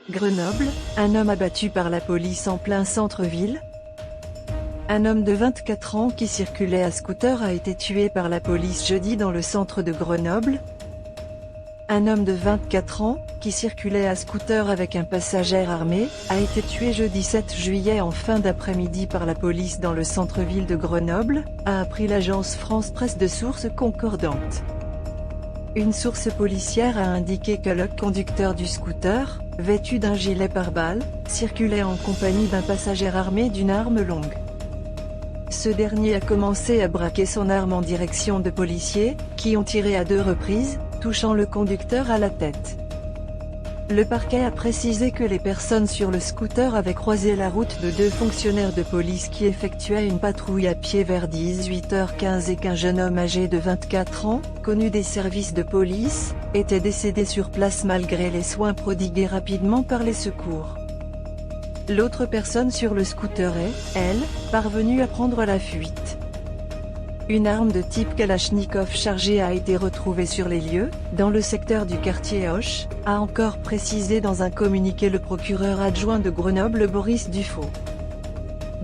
Grenoble, un homme abattu par la police en plein centre-ville. Un homme de 24 ans qui circulait à scooter a été tué par la police jeudi dans le centre de Grenoble. Un homme de 24 ans, qui circulait à scooter avec un passager armé, a été tué jeudi 7 juillet en fin d'après-midi par la police dans le centre-ville de Grenoble, a appris l'agence France Presse de sources concordantes. Une source policière a indiqué que le conducteur du scooter, vêtu d'un gilet pare-balles, circulait en compagnie d'un passager armé d'une arme longue. Ce dernier a commencé à braquer son arme en direction de policiers, qui ont tiré à 2 reprises, touchant le conducteur à la tête. Le parquet a précisé que les personnes sur le scooter avaient croisé la route de 2 fonctionnaires de police qui effectuaient une patrouille à pied vers 18h15 et qu'un jeune homme âgé de 24 ans, connu des services de police, était décédé sur place malgré les soins prodigués rapidement par les secours. L'autre personne sur le scooter est, elle, parvenue à prendre la fuite. Une arme de type Kalachnikov chargée a été retrouvée sur les lieux, dans le secteur du quartier Hoche, a encore précisé dans un communiqué le procureur adjoint de Grenoble Boris Dufaux.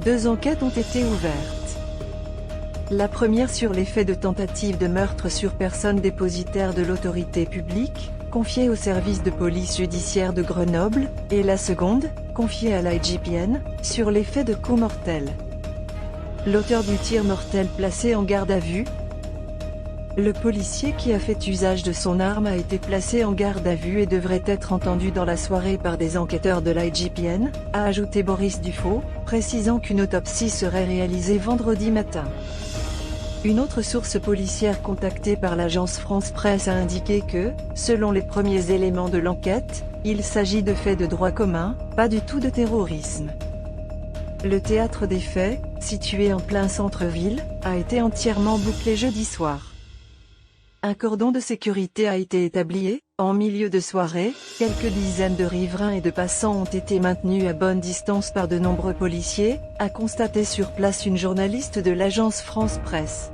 2 enquêtes ont été ouvertes. La première sur les faits de tentative de meurtre sur personne dépositaire de l'autorité publique, confiée au service de police judiciaire de Grenoble, et la seconde, confiée à l'IGPN, sur les faits de coup mortel. L'auteur du tir mortel placé en garde à vue. Le policier qui a fait usage de son arme a été placé en garde à vue et devrait être entendu dans la soirée par des enquêteurs de l'IGPN, a ajouté Boris Dufaux, précisant qu'une autopsie serait réalisée vendredi matin. Une autre source policière contactée par l'agence France Presse a indiqué que, selon les premiers éléments de l'enquête, il s'agit de faits de droit commun, pas du tout de terrorisme. Le théâtre des faits, situé en plein centre-ville, a été entièrement bouclé jeudi soir. Un cordon de sécurité a été établi, en milieu de soirée, quelques dizaines de riverains et de passants ont été maintenus à bonne distance par de nombreux policiers, a constaté sur place une journaliste de l'agence France Presse.